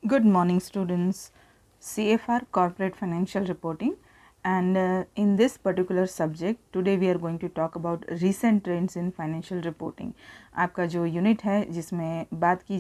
Good morning students. CFR Corporate Financial Reporting, and in this particular subject today we are going to talk about recent trends in financial reporting. आपका जो unit है जिसमें बात की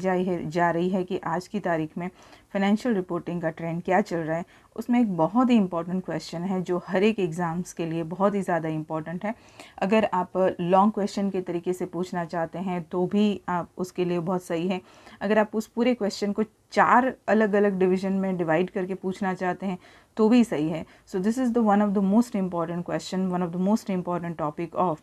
जा रही है कि आज की तारीख में फाइनेंशियल रिपोर्टिंग का ट्रेंड क्या चल रहा है, उसमें एक बहुत ही इंपॉर्टेंट क्वेश्चन है जो हर एक एग्ज़ाम्स के लिए बहुत ही ज़्यादा इम्पॉर्टेंट है। अगर आप लॉन्ग क्वेश्चन के तरीके से पूछना चाहते हैं तो भी आप उसके लिए बहुत सही है। अगर आप उस पूरे क्वेश्चन को 4 अलग अलग डिवीज़न में डिवाइड करके पूछना चाहते हैं तो भी सही है। So this is the one of the most important question, one of the most important topic of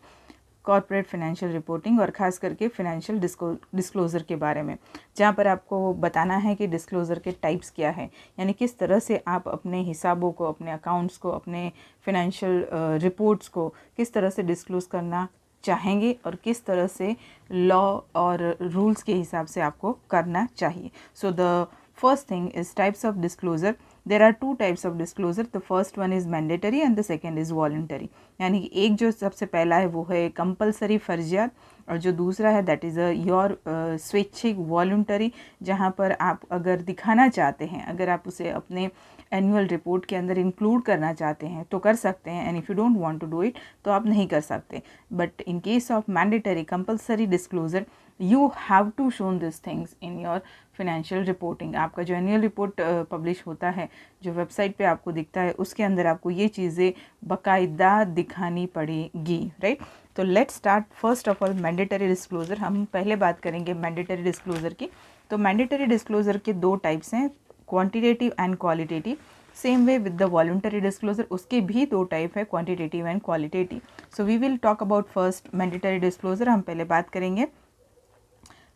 corporate financial reporting और ख़ास करके फाइनेंशियल डिस्क्लोज़र के बारे में, जहाँ पर आपको बताना है कि डिस्क्लोज़र के टाइप्स क्या है, यानी किस तरह से आप अपने हिसाबों को, अपने अकाउंट्स को, अपने फाइनेंशियल रिपोर्ट्स को किस तरह से डिस्क्लोज़ करना चाहेंगे और किस तरह से लॉ और रूल्स के हिसाब से आपको करना चाहिए। So the first thing is types of disclosure. There are two types of disclosure. The first one is mandatory and the second is voluntary. यानी कि एक जो सबसे पहला है वो है कंपलसरी फर्जियात, और जो दूसरा है दैट इज़ योर स्वैच्छिक वॉलंटरी, जहाँ पर आप अगर दिखाना चाहते हैं, अगर आप उसे अपने एनुअल रिपोर्ट के अंदर इंक्लूड करना चाहते हैं तो कर सकते हैं, and if you don't want to do it तो आप नहीं कर सकते। But in case of mandatory compulsory disclosure you have to shown this things in your financial reporting. आपका जो एनुअल रिपोर्ट पब्लिश होता है, जो वेबसाइट पे आपको दिखता है, उसके अंदर आपको ये चीज़ें बाकायदा दिखानी पड़ेगी, राइट। तो let's start first of all mandatory disclosure. हम पहले बात करेंगे मैंडेटरी डिस्क्लोजर की। तो मैंडेटरी डिस्क्लोजर के दो टाइप्स हैं, quantitative and qualitative. Same way with the voluntary disclosure, उसके भी दो टाइप है, quantitative and qualitative. So we will talk about first mandatory disclosure. हम पहले बात करेंगे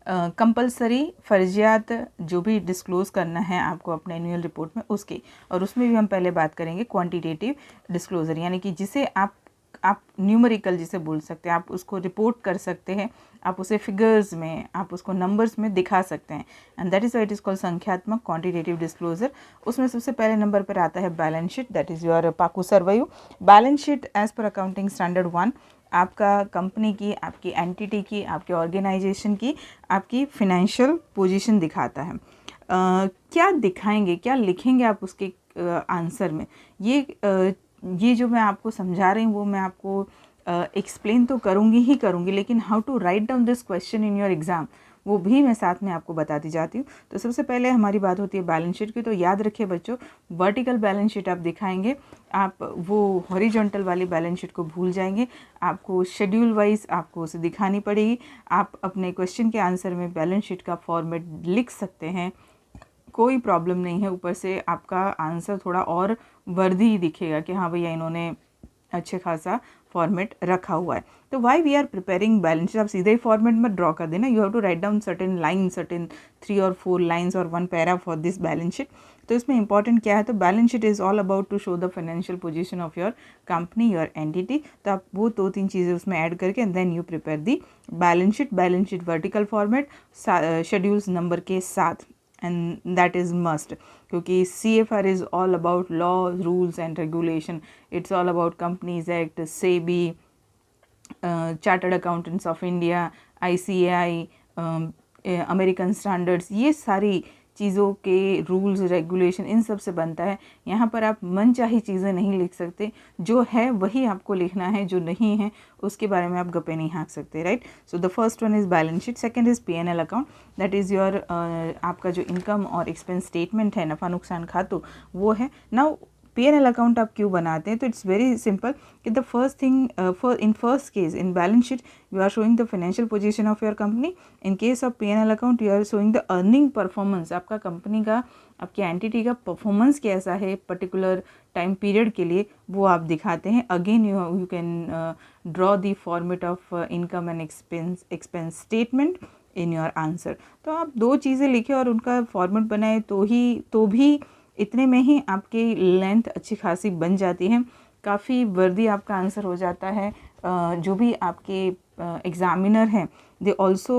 कंपलसरी फर्जियात जो भी डिस्क्लोज़ करना है आपको अपने एनुअल रिपोर्ट में उसके, और उसमें भी हम पहले बात करेंगे क्वांटिटेटिव डिस्क्लोज़र, यानी कि जिसे आप न्यूमेरिकल जिसे बोल सकते हैं, आप उसको रिपोर्ट कर सकते हैं, आप उसे फिगर्स में, आप उसको नंबर्स में दिखा सकते हैं, and that is why it is called संख्यात्मक क्वांटिटेटिव डिस्क्लोजर। उसमें सबसे पहले नंबर पर आता है balance sheet, that is your पाकू सर्वयू। Balance sheet as per accounting standard 1 आपका कंपनी की, आपकी एंटिटी की, आपके ऑर्गेनाइजेशन की, आपकी फिनेंशियल पोजीशन दिखाता है। क्या दिखाएंगे, क्या लिखेंगे आप उसके आंसर में, ये जो मैं आपको समझा रही हूँ वो मैं आपको एक्सप्लेन तो करूँगी, लेकिन how to write down this question in your exam वो भी मैं साथ में आपको बताती जाती हूँ। तो सबसे पहले हमारी बात होती है बैलेंस शीट की। तो याद रखिए बच्चों, वर्टिकल बैलेंस शीट आप दिखाएंगे, आप वो हॉरिजॉन्टल वाली बैलेंस शीट को भूल जाएंगे। आपको शेड्यूल वाइज आपको उसे दिखानी पड़ेगी। आप अपने क्वेश्चन के आंसर में बैलेंस शीट का फॉर्मेट लिख सकते हैं, कोई प्रॉब्लम नहीं है। ऊपर से आपका आंसर थोड़ा और वर्दी दिखेगा कि हाँ भैया इन्होंने अच्छे खासा फॉर्मेट रखा हुआ है। तो why we are preparing balance sheet, आप सीधे ही फॉर्मेट में ड्रॉ कर देना, you have to write down certain line, certain 3 और 4 लाइन्स और 1 para for this balance sheet. तो इसमें इंपॉर्टेंट क्या है, तो balance sheet is all about to show the financial position of your company, your entity. तो आप वो 2-3 चीज़ें उसमें ऐड करके and then you prepare the balance sheet. Balance sheet vertical format schedules number के साथ, एंड दैट इज़ मस्ट, क्योंकि CFR is all about law, rules and regulation. It's all about companies act, SEBI, chartered accountants of India, ICAI, American standards, ये सारी चीज़ों के rules regulation in सब से बनता है। यहाँ पर आप मनचाही चीज़ें नहीं लिख सकते, जो है वही आपको लिखना है, जो नहीं है उसके बारे में आप गप्पे नहीं हाँक सकते, right. So the first one is balance sheet, second is P&L account, that is your आपका जो इनकम और एक्सपेंस स्टेटमेंट है, नफ़ा नुकसान खातों, वो है। नाउ P&L अकाउंट आप क्यों बनाते हैं, तो इट्स वेरी सिंपल कि the first thing in first case in balance sheet you are showing the financial position of your company. In case of P&L account you are showing the earning performance, आपका company का, आपकी entity का performance कैसा है particular time period के लिए, वो आप दिखाते हैं। Again you can draw the format of income and expense statement in your answer. तो आप 2 चीज़ें लिखें और उनका फॉर्मेट बनाए तो भी इतने में ही आपकी लेंथ अच्छी खासी बन जाती है, काफ़ी वर्दी आपका आंसर हो जाता है। जो भी आपके एग्ज़ामिनर हैं they also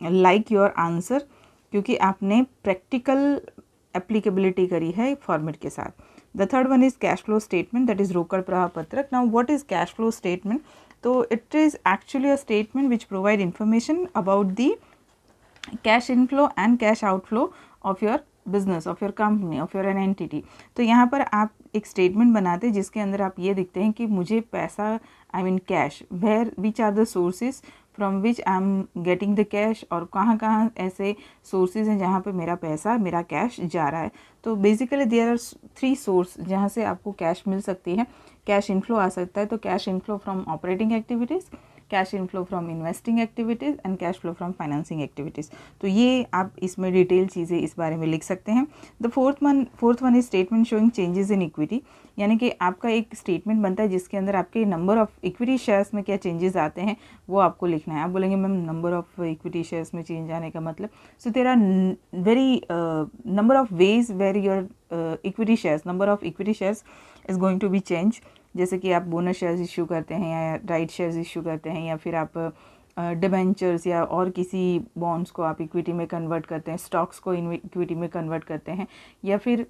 like your answer, क्योंकि आपने प्रैक्टिकल एप्लीकेबिलिटी करी है फॉर्मेट के साथ। The third one is cash flow statement, that is रोकड़ प्रवाह पत्रक। Now what is cash flow statement, तो it is actually a statement which provide information about the cash inflow and cash outflow of your business, of your company, of your an entity. तो यहाँ पर आप एक statement बनाते हैं जिसके अंदर आप ये दिखते हैं कि मुझे पैसा, I mean cash, where which are the sources from which I am getting the cash, और कहाँ कहाँ ऐसे सोर्सेज हैं जहाँ पे मेरा पैसा, मेरा कैश जा रहा है। तो बेसिकली देयर आर 3 सोर्स जहाँ से आपको कैश मिल सकती है, कैश इनफ्लो आ सकता है। तो cash inflow from operating activities, cash inflow from investing activities and cash flow from financing activities. तो ये आप इसमें डिटेल चीज़ें इस बारे में लिख सकते हैं। The fourth one is statement showing changes in equity, यानी कि आपका एक स्टेटमेंट बनता है जिसके अंदर आपके नंबर ऑफ इक्विटी शेयर्स में क्या चेंजेस आते हैं वो आपको लिखना है। आप बोलेंगे ma'am number of equity shares में चेंज आने का मतलब, so there are very number of ways where your equity shares, number of equity shares is going to be change. जैसे कि आप बोनस शेयर्स इशू करते हैं या राइट शेयर्स इशू करते हैं, या फिर आप डिबेंचर्स या और किसी बॉन्ड्स को आप इक्विटी में कन्वर्ट करते हैं, स्टॉक्स को इक्विटी में कन्वर्ट करते हैं, या फिर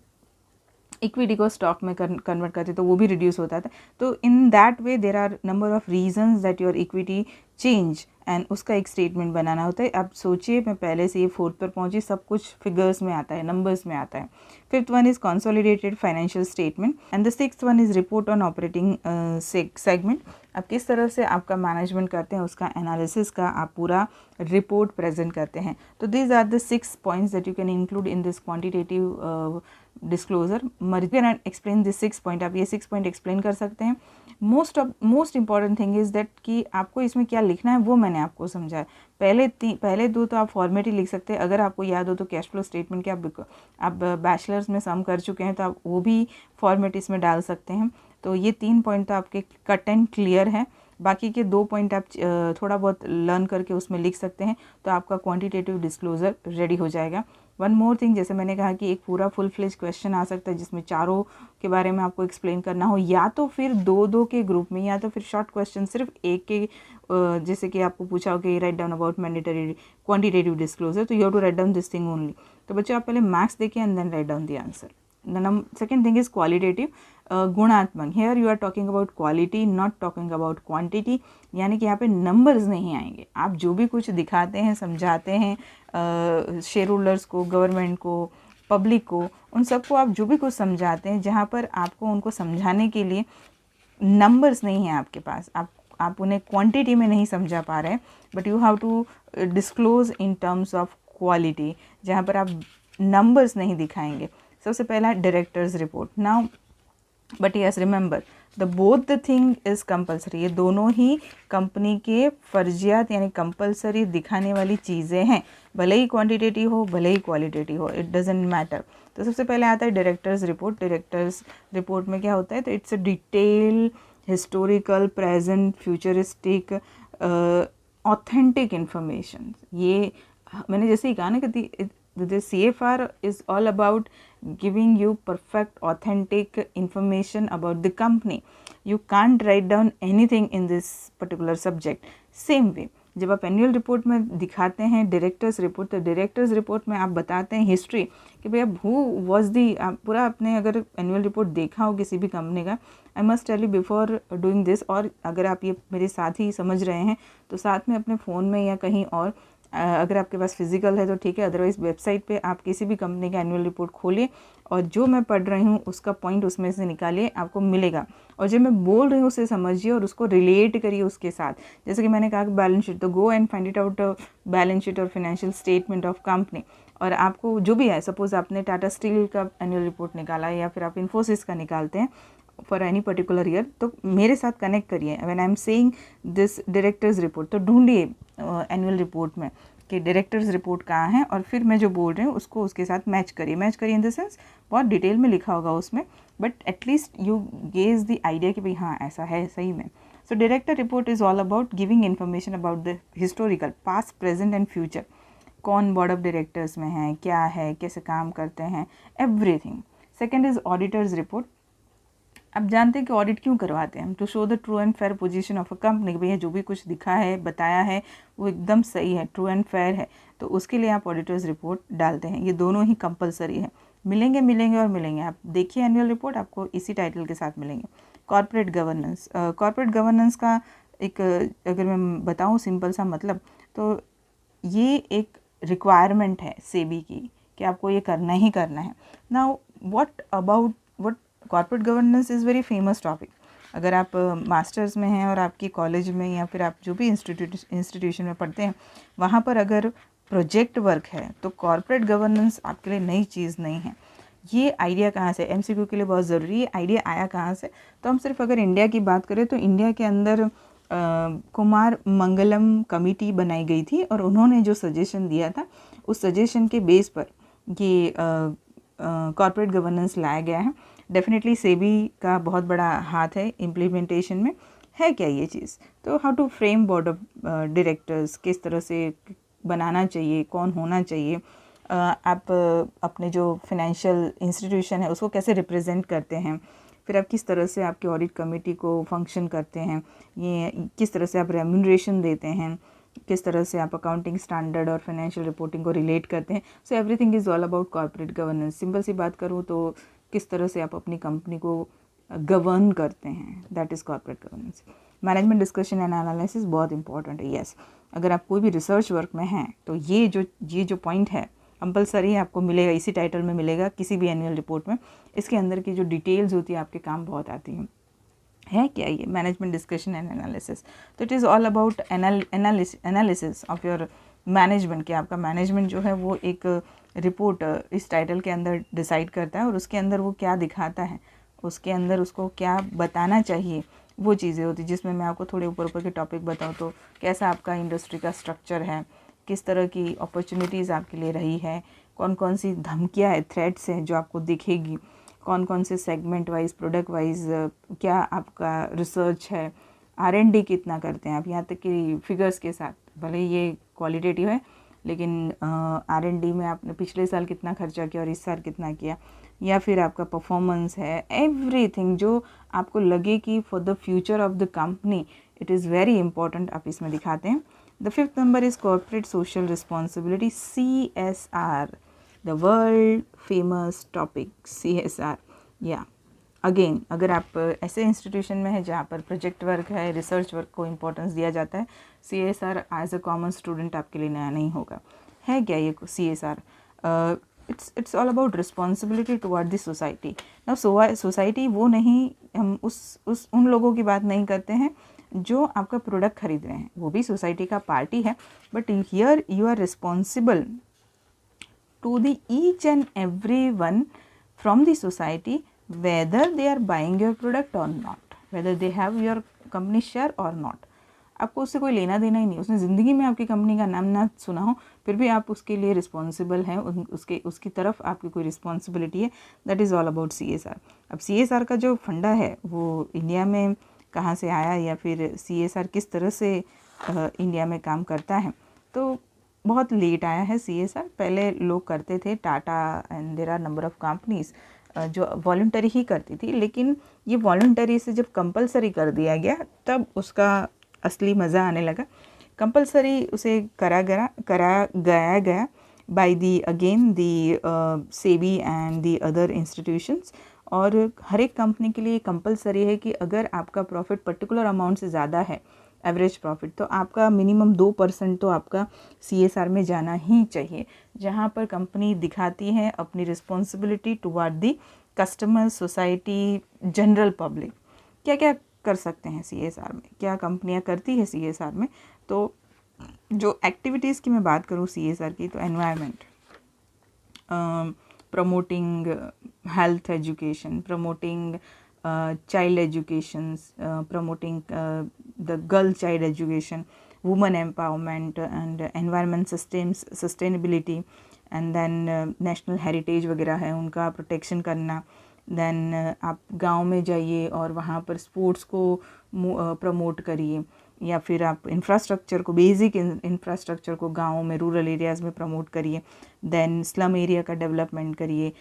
इक्विटी को स्टॉक में कन्वर्ट करते हैं, तो वो भी रिड्यूस होता था। तो in that way there are number of reasons that your equity change, and उसका एक स्टेटमेंट बनाना होता है। आप सोचिए, मैं पहले से ये 4th पर पहुंची, सब कुछ फिगर्स में आता है, नंबर्स में आता है। 5th one is consolidated financial statement and the 6th one is report on operating segment. आप किस तरह से आपका मैनेजमेंट करते हैं, उसका एनालिसिस का आप पूरा रिपोर्ट प्रेजेंट करते हैं। तो these are the 6 points that you can include in this quantitative disclosure. मर्जी एंड एक्सप्लेन दिस 6 पॉइंट, आप ये 6 पॉइंट एक्सप्लेन कर सकते हैं। Most important thing is that कि आपको इसमें क्या लिखना है वो मैंने आपको समझाया। पहले 2 तो आप फॉर्मेट ही लिख सकते हैं। अगर आपको याद हो तो कैश फ्लो स्टेटमेंट के आप बैचलर्स में सम कर चुके हैं तो आप वो भी फॉर्मेट इसमें डाल सकते हैं। तो ये 3 पॉइंट तो आपके कट एंड क्लियर है। बाकी के 2 पॉइंट आप थोड़ा बहुत लर्न करके उसमें लिख सकते हैं, तो आपका क्वांटिटेटिव डिस्क्लोजर रेडी हो जाएगा। वन मोर थिंग, जैसे मैंने कहा कि एक पूरा फुल फ्लेज क्वेश्चन आ सकता है जिसमें चारों के बारे में आपको एक्सप्लेन करना हो, या तो फिर 2-2 के ग्रुप में, या तो फिर शॉर्ट क्वेश्चन सिर्फ एक के, जैसे कि आपको पूछा हो कि write down about mandatory quantitative disclosure, तो you have to write down this thing only. तो बच्चों आप पहले मैथ्स देखिए and then write down the answer. Second thing is qualitative, गुणात्मक। Here you are talking about quality, not talking about quantity, यानी कि यहाँ पे नंबर्स नहीं आएंगे। आप जो भी कुछ दिखाते हैं, समझाते हैं शेयर होल्डर्स को, गवर्नमेंट को, पब्लिक को, उन सबको आप जो भी कुछ समझाते हैं, जहाँ पर आपको उनको समझाने के लिए नंबर्स नहीं है आपके पास, आप उन्हें क्वांटिटी में नहीं समझा पा रहे हैं, but you have to disclose in terms of quality, जहाँ पर आप नंबर्स नहीं दिखाएंगे। सबसे पहला directors report. Now but yes remember the both the thing is compulsory, ये दोनों ही कंपनी के फर्जियात यानी कंपल्सरी दिखाने वाली चीज़ें हैं, भले ही क्वांटिटेटिव हो भले ही क्वालिटेटिव हो, इट डजेंट मैटर। तो सबसे पहले आता है डायरेक्टर्स रिपोर्ट। डायरेक्टर्स रिपोर्ट में क्या होता है, तो it's a detail, historical, present, futuristic, authentic information. ये मैंने जैसे ही कहा ना कि the CFR is all about giving you perfect authentic information about the company. You can't write down anything in this particular subject. Same way जब आप annual report में दिखाते हैं डायरेक्टर्स रिपोर्ट, तो डायरेक्टर्स रिपोर्ट में आप बताते हैं हिस्ट्री कि भैया हु वाज दी, पूरा आपने अगर एनुअल रिपोर्ट देखा हो किसी भी कंपनी का, I must tell you before doing this, और अगर आप ये मेरे साथ ही समझ रहे हैं तो साथ में अपने फ़ोन में या कहीं और, अगर आपके पास फिजिकल है तो ठीक है, अदरवाइज वेबसाइट पे आप किसी भी कंपनी का एनुअल रिपोर्ट खोलिए और जो मैं पढ़ रही हूँ उसका पॉइंट उसमें से निकालिए, आपको मिलेगा। और जो मैं बोल रही हूँ उसे समझिए और उसको रिलेट करिए उसके साथ। जैसे कि मैंने कहा कि बैलेंस शीट, तो go and find it out balance sheet और फाइनेंशियल स्टेटमेंट ऑफ कंपनी। और आपको जो भी है, सपोज आपने टाटा स्टील का एनुअल रिपोर्ट निकाला है या फिर आप इन्फोसिस का निकालते हैं फॉर एनी पर्टिकुलर ईयर, तो मेरे साथ कनेक्ट करिए when I am saying this directors report. तो ढूंढिए एनुअल रिपोर्ट में कि डायरेक्टर्स रिपोर्ट कहाँ है, और फिर मैं जो बोल रही हूँ उसको उसके साथ मैच करिए इन द सेंस बहुत डिटेल में लिखा होगा उसमें, but at least you gauge the idea कि भाई हाँ ऐसा है सही में। So director report is all about giving information about the historical past, present and future, कौन बोर्ड ऑफ डायरेक्टर्स में है, क्या है, कैसे काम करते हैं, everything. Second is auditors report. अब जानते हैं कि ऑडिट क्यों करवाते हैं हम, to show the true and fair position of a company, कि भैया जो भी कुछ दिखा है, बताया है वो एकदम सही है, ट्रू एंड फेयर है, तो उसके लिए आप ऑडिटर्स रिपोर्ट डालते हैं। ये दोनों ही कंपलसरी है, मिलेंगे और मिलेंगे। आप देखिए एनुअल रिपोर्ट, आपको इसी टाइटल के साथ मिलेंगे। कॉर्पोरेट गवर्नेंस, कॉर्पोरेट गवर्नेंस का एक अगर मैं बताऊँ सिंपल सा मतलब, तो ये एक रिक्वायरमेंट है सेबी की कि आपको ये करना ही करना है। Now what corporate governance is very famous topic. अगर आप मास्टर्स में हैं और आपकी कॉलेज में या फिर आप जो भी इंस्टीट्यूशन में पढ़ते हैं वहाँ पर अगर प्रोजेक्ट वर्क है तो कॉर्पोरेट गवर्नेंस आपके लिए नई चीज़ नहीं है। ये आइडिया कहाँ से, एमसीक्यू के लिए बहुत ज़रूरी है, आइडिया आया कहाँ से? तो हम सिर्फ अगर इंडिया की बात करें तो इंडिया के अंदर कुमार मंगलम कमेटी बनाई गई थी और उन्होंने जो सजेशन दिया था उस सजेशन के बेस पर ये कॉर्पोरेट गवर्नेंस लाया गया है। डेफिनेटली सेबी का बहुत बड़ा हाथ है इम्प्लीमेंटेशन में। है क्या ये चीज़? तो how to frame board of directors, किस तरह से बनाना चाहिए, कौन होना चाहिए, आप अपने जो फाइनेंशियल इंस्टीट्यूशन है उसको कैसे रिप्रेजेंट करते हैं, फिर आप किस तरह से आपके ऑडिट कमेटी को फंक्शन करते हैं, ये किस तरह से आप रेम्यूनरेशन देते हैं, किस तरह से आप अकाउंटिंग स्टैंडर्ड और फाइनेंशियल रिपोर्टिंग को रिलेट करते हैं। So everything is all about corporate governance. Simple सी बात करूँ तो किस तरह से आप अपनी कंपनी को गवर्न करते हैं, that is corporate governance. Management discussion and analysis बहुत इंपॉर्टेंट है। यस, अगर आप कोई भी रिसर्च वर्क में हैं तो ये जो पॉइंट है कंपलसरी है, आपको मिलेगा, इसी टाइटल में मिलेगा किसी भी एनुअल रिपोर्ट में। इसके अंदर की जो डिटेल्स होती है आपके काम बहुत आती हैं। है क्या ये मैनेजमेंट डिस्कशन एंड एनालिसिस? तो it is all about analysis of your management, कि आपका मैनेजमेंट जो है वो एक रिपोर्ट इस टाइटल के अंदर डिसाइड करता है और उसके अंदर वो क्या दिखाता है, उसके अंदर उसको क्या बताना चाहिए, वो चीज़ें होती हैं। जिसमें मैं आपको थोड़े ऊपर के टॉपिक बताऊँ तो कैसा आपका इंडस्ट्री का स्ट्रक्चर है, किस तरह की अपॉर्चुनिटीज़ आपके लिए रही है, कौन कौन सी धमकियाँ है, थ्रेट्स हैं जो आपको दिखेगी, कौन कौन से सेगमेंट वाइज, प्रोडक्ट वाइज क्या आपका रिसर्च है, R&D कितना करते हैं आप, यहाँ तक कि फिगर्स के साथ। भले ये क्वालिटेटिव है लेकिन R&D में आपने पिछले साल कितना खर्चा किया और इस साल कितना किया, या फिर आपका परफॉर्मेंस है, एवरीथिंग जो आपको लगे कि for the future of the company it is very important, आप इसमें दिखाते हैं। The fifth number is corporate social responsibility, CSR, the world famous topic CSR. या अगेन, अगर आप ऐसे इंस्टीट्यूशन में हैं जहाँ पर प्रोजेक्ट वर्क है, रिसर्च वर्क को इम्पोर्टेंस दिया जाता है, CSR as a common student आपके लिए नया नहीं होगा। है क्या ये CSR? It's all about responsibility toward the society. ना सोसाइटी वो नहीं, हम उन लोगों की बात नहीं करते हैं जो आपका प्रोडक्ट खरीद रहे हैं, वो भी सोसाइटी का पार्टी है, but here you are responsible to the each and every one from the society, whether they are buying your product or not, whether they have your company share or not. आपको उससे कोई लेना देना ही नहीं, उसने ज़िंदगी में आपकी कंपनी का नाम ना सुना हो, फिर भी आप उसके लिए रिस्पॉन्सिबल हैं, उसकी तरफ आपकी कोई रिस्पॉन्सिबिलिटी है। That is all about CSR। अब CSR का जो फंडा है वो इंडिया में कहाँ से आया, या फिर CSR किस तरह से इंडिया में काम करता है, तो बहुत लेट आया है CSR। पहले लोग करते थे, Tata and there are number of companies जो वॉलंटरी ही करती थी, लेकिन ये वॉलंटरी से जब कंपलसरी कर दिया गया तब उसका असली मज़ा आने लगा। कंपलसरी उसे कराया गया by the again the SEBI and the other institutions. और हर एक कंपनी के लिए कंपलसरी है कि अगर आपका प्रॉफिट पर्टिकुलर अमाउंट से ज़्यादा है, एवरेज प्रॉफिट, तो आपका मिनिमम 2% तो आपका CSR में जाना ही चाहिए, जहाँ पर कंपनी दिखाती है अपनी responsibility toward the customer, society, general public. क्या क्या कर सकते हैं CSR में, क्या कंपनियाँ करती है CSR में? तो जो एक्टिविटीज़ की मैं बात करूँ CSR की, तो environment, promoting health education, promoting child education, promoting the girl child education, women empowerment and environment sustainability, and then national heritage वगैरह है उनका प्रोटेक्शन करना। देन आप गांव में जाइए और वहाँ पर स्पोर्ट्स को प्रमोट करिए, या फिर आप इंफ्रास्ट्रक्चर को, बेसिक इंफ्रास्ट्रक्चर को गाँव में, रूरल एरियाज़ में प्रमोट करिए। देन स्लम एरिया का डेवलपमेंट करिए।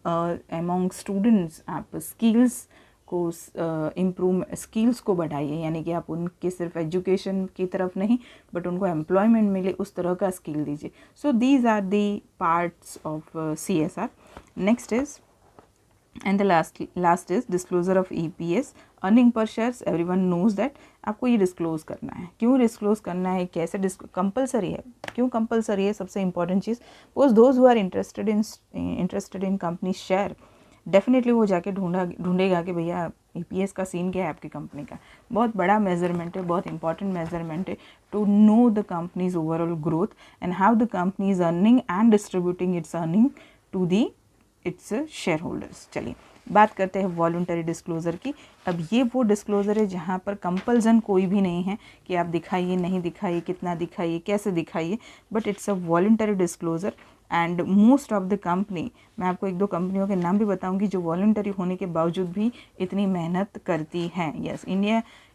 अमॉन्ग स्टूडेंट्स आप स्किल्स को स्किल्स को बढ़ाइए, यानी कि आप उनके सिर्फ एजुकेशन की तरफ नहीं बट उनको एम्प्लॉयमेंट मिले उस तरह का स्किल दीजिए। So these are the parts of CSR। Next is and the last is disclosure of EPS, earning per shares. Everyone knows that आपको ये डिस्क्लोज करना है। क्यों डिस्क्लोज करना है, कैसे कंपलसरी है, क्यों कंपलसरी है, सबसे इंपॉर्टेंट चीज़, because those who are interested in company share, definitely वो जाके ढूंढेगा कि भैया EPS का सीन क्या है आपकी कंपनी का। बहुत बड़ा मेजरमेंट है, बहुत इंपॉर्टेंट मेजरमेंट है to know the companies overall growth and how the company is earning and distributing its earning to the its share holders. चलिए बात करते हैं वॉलंटरी डिस्क्लोज़र की। अब ये वो डिस्क्लोज़र है जहाँ पर कंपल्सन कोई भी नहीं है कि आप दिखाइए, नहीं दिखाइए, कितना दिखाइए, कैसे दिखाइए, but it's a voluntary disclosure. And most of the company, मैं आपको एक दो कंपनियों के नाम भी बताऊंगी जो वॉलंटरी होने के बावजूद भी इतनी मेहनत करती हैं। यस,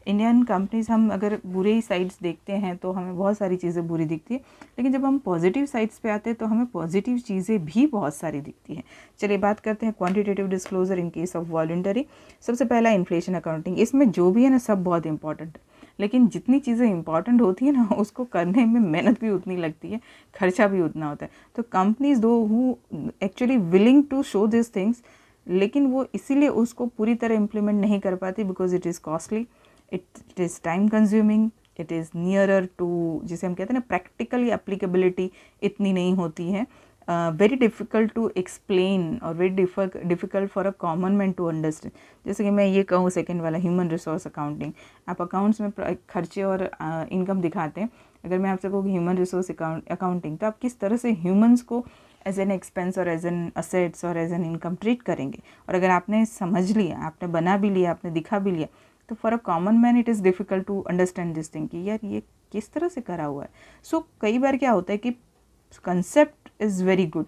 इंडियन कंपनीज, हम अगर बुरे साइड्स देखते हैं तो हमें बहुत सारी चीज़ें बुरी दिखती है, लेकिन जब हम पॉजिटिव साइड्स पे आते हैं तो हमें पॉजिटिव चीज़ें भी बहुत सारी दिखती हैं। चलिए बात करते हैं quantitative disclosure in case of voluntary. सबसे पहला इन्फ्लेशन अकाउंटिंग। इसमें जो भी है ना सब बहुत इंपॉर्टेंट है, लेकिन जितनी चीज़ें इंपॉर्टेंट होती है ना उसको करने में मेहनत भी उतनी लगती है, खर्चा भी उतना होता है। तो companies those who actually willing to show this things, लेकिन वो इसीलिए उसको पूरी तरह इम्प्लीमेंट नहीं कर पाती because it is costly, it is time consuming, it is nearer to, जिसे हम कहते हैं ना प्रैक्टिकली एप्लीकेबिलिटी इतनी नहीं होती है, वेरी डिफ़िकल्ट टू एक्सप्लेन और very difficult for a common man to understand. जैसे कि मैं ये कहूँ सेकेंड वाला ह्यूमन रिसोर्स अकाउंटिंग, आप अकाउंट्स में खर्चे और इनकम दिखाते हैं। अगर मैं आपसे कहूँ ह्यूमन रिसोर्स अकाउंटिंग, तो आप किस तरह से ह्यूमंस को एज एन एक्सपेंस और एज एन असेट्स और एज एन इनकम ट्रीट करेंगे। और अगर आपने समझ लिया, आपने बना भी लिया, आपने दिखा भी लिया, तो for a common man it is difficult to understand this thing कि यार ये किस तरह से करा हुआ है। सो कई बार क्या होता है कि concept is very good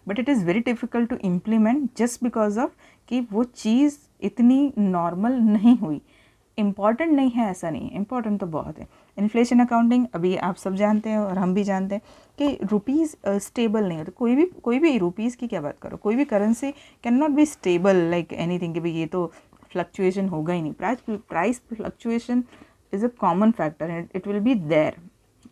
but it is very difficult to implement just because of कि वो चीज़ इतनी नॉर्मल नहीं हुई। इम्पॉर्टेंट नहीं है ऐसा नहीं है, इम्पॉर्टेंट तो बहुत है। इन्फ्लेशन अकाउंटिंग अभी आप सब जानते हैं और हम भी जानते हैं कि रुपीज़ स्टेबल नहीं होता। कोई भी रुपीज़ की क्या बात करो, कोई भी currency can not be stable like anything कि भाई ये तो फ्लक्चुएशन होगा ही नहीं। Price fluctuation is a common factor and it will be there.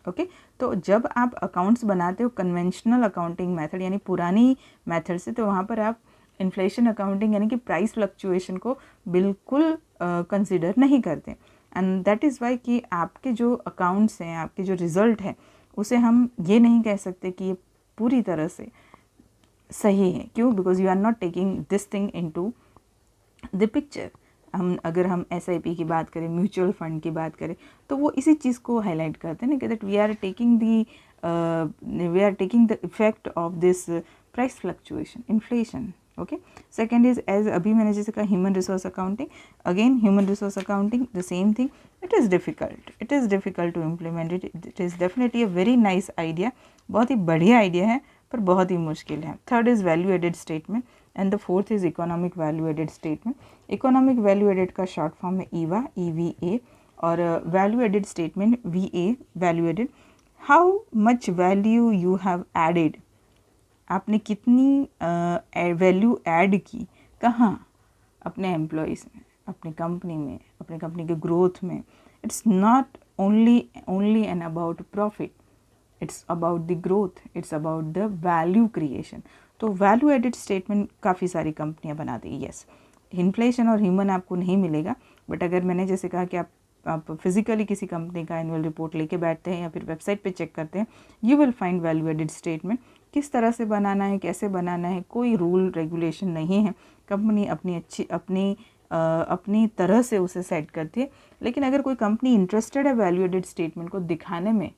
Okay, तो जब आप अकाउंट्स बनाते हो कन्वेंशनल अकाउंटिंग मेथड यानी पुरानी मेथड से, तो वहाँ पर आप इन्फ्लेशन अकाउंटिंग यानी कि प्राइस फ्लक्चुएशन को बिल्कुल कंसिडर नहीं करते। एंड दैट इज़ वाई कि आपके जो अकाउंट्स हैं, आपके जो रिज़ल्ट है, उसे हम ये नहीं कह सकते कि ये पूरी तरह से सही है। क्यों? Because you are not taking this thing into the picture. अगर हम SIP की बात करें, म्यूचुअल फंड की बात करें, तो वो इसी चीज़ को हाईलाइट करते हैं ना कि that we are taking the effect of this price fluctuation, inflation. Okay, second is as अभी मैंने जैसे कहा human resource accounting. Again human resource accounting the same thing, it is difficult to implement it is definitely a very nice idea, बहुत ही बढ़िया idea है पर बहुत ही मुश्किल है। Third is value added statement and the fourth is economic value added statement. Economic value added का शॉर्ट फॉर्म है EVA और value added statement VA, value added. How much value you have added, आपने कितनी value add की, कहाँ, अपने employees में, अपनी कंपनी में, अपनी कंपनी के ग्रोथ में। It's not only and about profit, it's about the growth, it's about the value creation. तो वैल्यू एडेड स्टेटमेंट काफ़ी सारी कंपनियां बनाती हैं। येस, इन्फ्लेशन और ह्यूमन आपको नहीं मिलेगा, बट अगर मैंने जैसे कहा कि आप फिजिकली किसी कंपनी का एनुअल रिपोर्ट लेके बैठते हैं या फिर वेबसाइट पे चेक करते हैं, you will find value added statement. किस तरह से बनाना है, कैसे बनाना है, कोई रूल रेगुलेशन नहीं है। कंपनी अपनी तरह से उसे सेट करती है। लेकिन अगर कोई कंपनी इंटरेस्टेड है वैल्यू एडेड स्टेटमेंट को दिखाने में,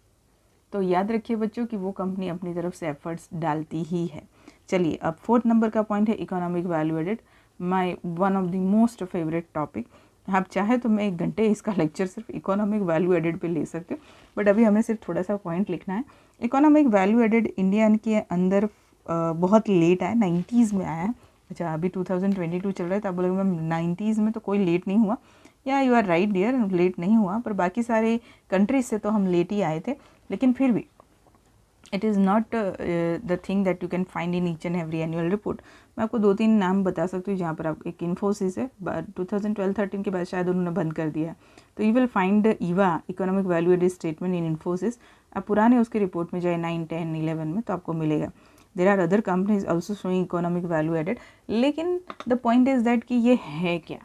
तो याद रखिए बच्चों कि वो कंपनी अपनी तरफ से एफर्ट्स डालती ही है। चलिए अब फोर्थ नंबर का पॉइंट है economic value added, my one of the most favourite topic. आप चाहे तो मैं 1 घंटे इसका लेक्चर सिर्फ इकोनॉमिक वैल्यू एडेड पे ले सकते हो, बट अभी हमें सिर्फ थोड़ा सा पॉइंट लिखना है। इकोनॉमिक वैल्यू एडेड इंडिया के अंदर बहुत लेट आया, 90s में आया है। अच्छा, अभी 2022 चल रहा है, तो आप बोलोगे मैम 90s में तो कोई लेट नहीं हुआ। Yeah you are right dear, late नहीं हुआ, पर बाकी सारे कंट्रीज से तो हम लेट ही आए थे। लेकिन फिर भी it is not the thing that you can find in each and every annual report. मैं आपको 2-3 नाम बता सकती हूँ जहाँ पर आप, एक इन्फोसिस है, 2012-13 के बाद शायद उन्होंने बंद कर दिया है। तो you will find EVA, economic value added statement in Infosys. आप पुराने उसके रिपोर्ट में जाए 9, 10, 11 में, तो आपको मिलेगा। There are other companies also showing economic value added, लेकिन द पॉइंट इज़ दैट कि ये है क्या,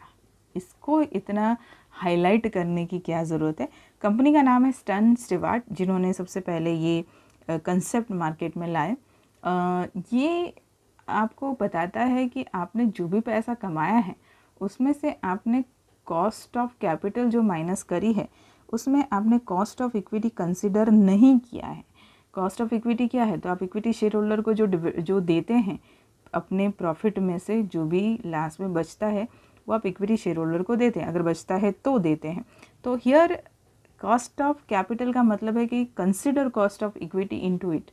इसको इतना हाईलाइट करने की क्या ज़रूरत है। कंपनी का नाम है स्टर्न स्टीवार्ट, जिन्होंने सबसे पहले ये कंसेप्ट मार्केट में लाए। ये आपको बताता है कि आपने जो भी पैसा कमाया है उसमें से आपने कॉस्ट ऑफ कैपिटल जो माइनस करी है उसमें आपने कॉस्ट ऑफ इक्विटी कंसिडर नहीं किया है। कॉस्ट ऑफ इक्विटी क्या है, तो आप इक्विटी शेयर होल्डर को जो देते हैं अपने प्रॉफिट में से, जो भी लास्ट में बचता है वो आप इक्विटी शेयर होल्डर को देते हैं, अगर बचता है तो देते हैं। तो हियर कॉस्ट ऑफ कैपिटल का मतलब है कि consider cost of equity into it.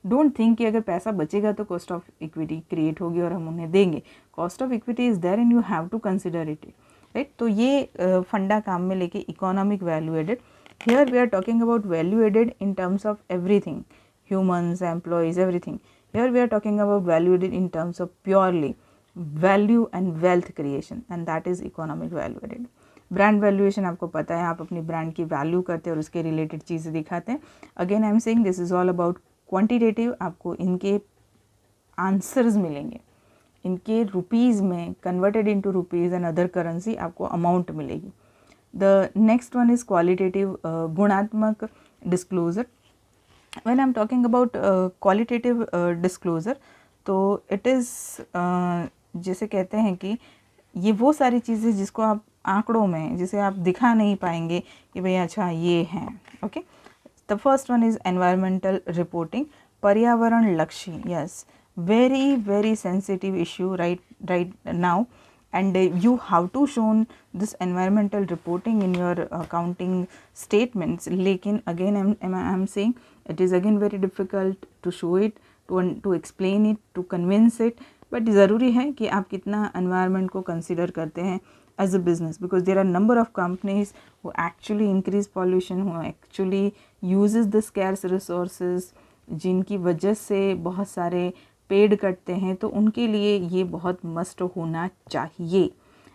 Don't think कि अगर पैसा बचेगा तो कॉस्ट ऑफ इक्विटी क्रिएट होगी और हम उन्हें देंगे। Cost of equity is there and you have to consider it, right. तो ये फंडा काम में लेके economic value added. Here we are talking about value added in terms of everything, humans, employees, everything. Here we are talking about value added in terms of purely value and wealth creation, and that is economic value added. Brand valuation आपको पता है, आप अपनी brand की value करते हैं और उसके रिलेटेड चीज़ें दिखाते हैं। Again I am saying this is all about quantitative. आपको इनके आंसर्स मिलेंगे, इनके रुपीज़ में converted into rupees and other currency आपको अमाउंट मिलेगी। The next one is qualitative, गुणात्मक disclosure. When I'm talking about qualitative disclosure, तो it is जैसे कहते हैं कि ये वो सारी चीज़ें जिसको आप आंकड़ों में, जिसे आप दिखा नहीं पाएंगे कि भाई अच्छा ये हैं, okay. The first one is environmental reporting, पर्यावरण लक्ष्य, yes, very very sensitive issue right now, and you have to shown this environmental reporting in your accounting statements. लेकिन again I'm saying it is again very difficult to show it, to explain it, to convince it, but ज़रूरी है कि आप कितना environment को consider करते हैं as a business, because there are number of companies who actually increase pollution, who actually uses the scarce resources, जिनकी वजह से बहुत सारे पेड़ कटते हैं, तो उनके लिए ये बहुत मस्ट होना चाहिए।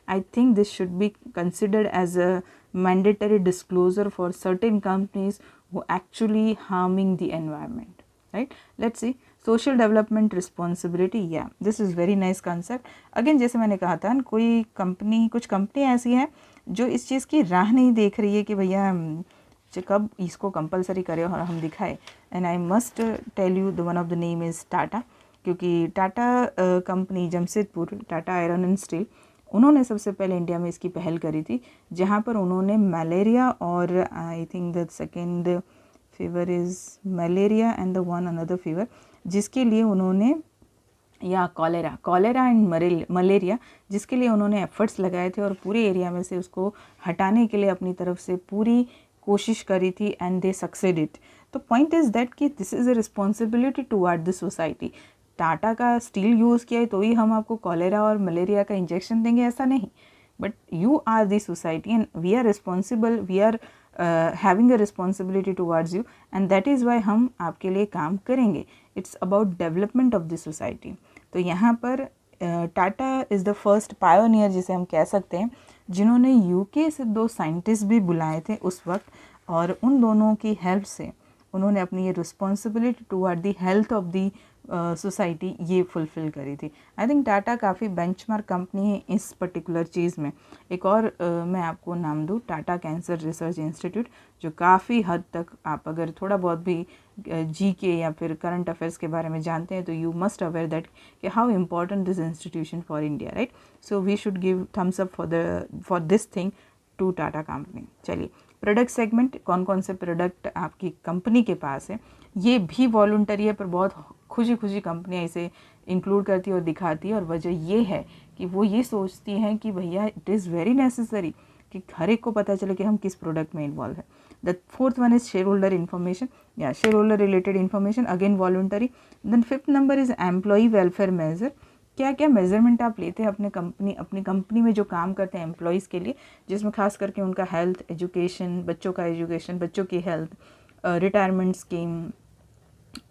I think this should be considered as a mandatory disclosure for certain companies who actually harming the environment, right. Let's see social development responsibility, या this is very nice concept. Again जैसे मैंने कहा था, कुछ company ऐसी हैं जो इस चीज़ की राह नहीं देख रही है कि भैया कब इसको कंपलसरी करें और हम दिखाए। And I must tell you the one of the name is Tata, क्योंकि Tata company Jamshedpur, Tata iron and steel, उन्होंने सबसे पहले इंडिया में इसकी पहल करी थी, जहाँ पर उन्होंने मलेरिया और I think the second fever is malaria and the one another fever, जिसके लिए उन्होंने, या कॉलेरा एंड मलेरिया, जिसके लिए उन्होंने एफर्ट्स लगाए थे और पूरे एरिया में से उसको हटाने के लिए अपनी तरफ से पूरी कोशिश करी थी, एंड दे सक्सेडेड। तो पॉइंट इज़ दैट कि this is a responsibility toward the society. Tata का स्टील यूज़ किया है तो ही हम आपको कॉलेरा और मलेरिया का इंजेक्शन देंगे, ऐसा नहीं, but you are the society and we are responsible, we are having a responsibility towards you, and that is why हम आपके लिए काम करेंगे। It's about development of the society. तो यहाँ पर Tata is the first pioneer, जिसे हम कह सकते हैं, जिन्होंने यूके से 2 साइंटिस्ट भी बुलाए थे उस वक्त, और उन दोनों की हेल्प से उन्होंने अपनी ये responsibility toward the health of the society ये फुलफ़िल करी थी। आई थिंक टाटा काफ़ी बेंचमार्क कंपनी है इस पर्टिकुलर चीज़ में। एक और मैं आपको नाम दूँ, टाटा कैंसर रिसर्च इंस्टीट्यूट, जो काफ़ी हद तक आप अगर थोड़ा बहुत भी जीके या फिर करंट अफेयर्स के बारे में जानते हैं तो यू मस्ट अवेयर दैट कि how important this institution for India, right. So we should give thumbs up for this thing to Tata company. चलिए, प्रोडक्ट सेगमेंट, कौन कौन से प्रोडक्ट आपकी कंपनी के पास है, ये भी वॉलंटरी है, पर बहुत खुशी कंपनियां इसे इंक्लूड करती है और दिखाती है, और वजह ये है कि वो ये सोचती हैं कि भैया इट इज़ वेरी नेसेसरी कि हर एक को पता चले कि हम किस प्रोडक्ट में इन्वॉल्व है। The fourth one is shareholder information, या shareholder related information, again voluntary. Then fifth number is employee welfare measure, क्या क्या मेजरमेंट आप लेते हैं अपनी कंपनी में जो काम करते हैं एम्प्लॉयज़ के लिए, जिसमें खास करके उनका हेल्थ, एजुकेशन, बच्चों का एजुकेशन, बच्चों की हेल्थ, रिटायरमेंट स्कीम,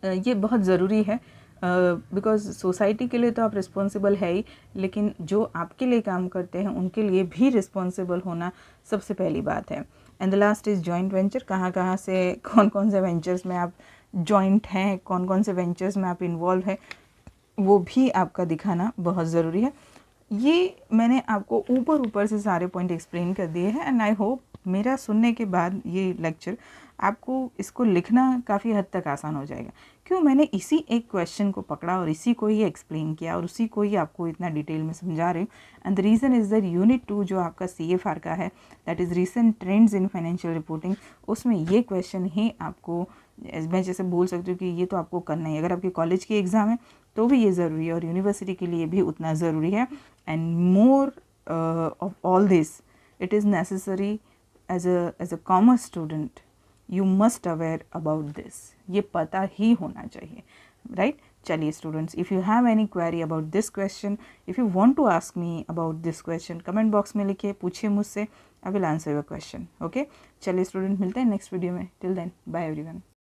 ये बहुत ज़रूरी है, बिकॉज सोसाइटी के लिए तो आप रिस्पॉन्सिबल है ही, लेकिन जो आपके लिए काम करते हैं उनके लिए भी रिस्पॉन्सिबल होना सबसे पहली बात है। And the last is joint venture, कहाँ से कौन कौन से वेंचर्स में आप जॉइंट हैं, कौन कौन से वेंचर्स में आप इन्वॉल्व है, वो भी आपका दिखाना बहुत ज़रूरी है। ये मैंने आपको ऊपर से सारे पॉइंट एक्सप्लेन कर दिए हैं एंड आई होप मेरा सुनने के बाद ये लेक्चर आपको इसको लिखना काफ़ी हद तक आसान हो जाएगा। क्यों मैंने इसी एक क्वेश्चन को पकड़ा और इसी को ही एक्सप्लेन किया और उसी को ही आपको इतना डिटेल में समझा रही हूँ। And the reason is that unit 2 जो आपका CFR का है, that is recent trends in financial reporting, उसमें ये क्वेश्चन ही आपको, मैं जैसे बोल सकती हूँ कि ये तो आपको करना ही, अगर आपकी कॉलेज की एग्ज़ाम है तो भी ये ज़रूरी है और यूनिवर्सिटी के लिए भी उतना ज़रूरी है। And more of all this it is necessary as a commerce student, you must aware about this, ये पता ही होना चाहिए, राइट? चलिए students, if you have any query about this question, if you want to ask me about this question, comment box में लिखिए, पूछिए मुझसे, I will answer your question. Okay, चलिए स्टूडेंट, मिलते हैं नेक्स्ट वीडियो में। Till then, bye everyone.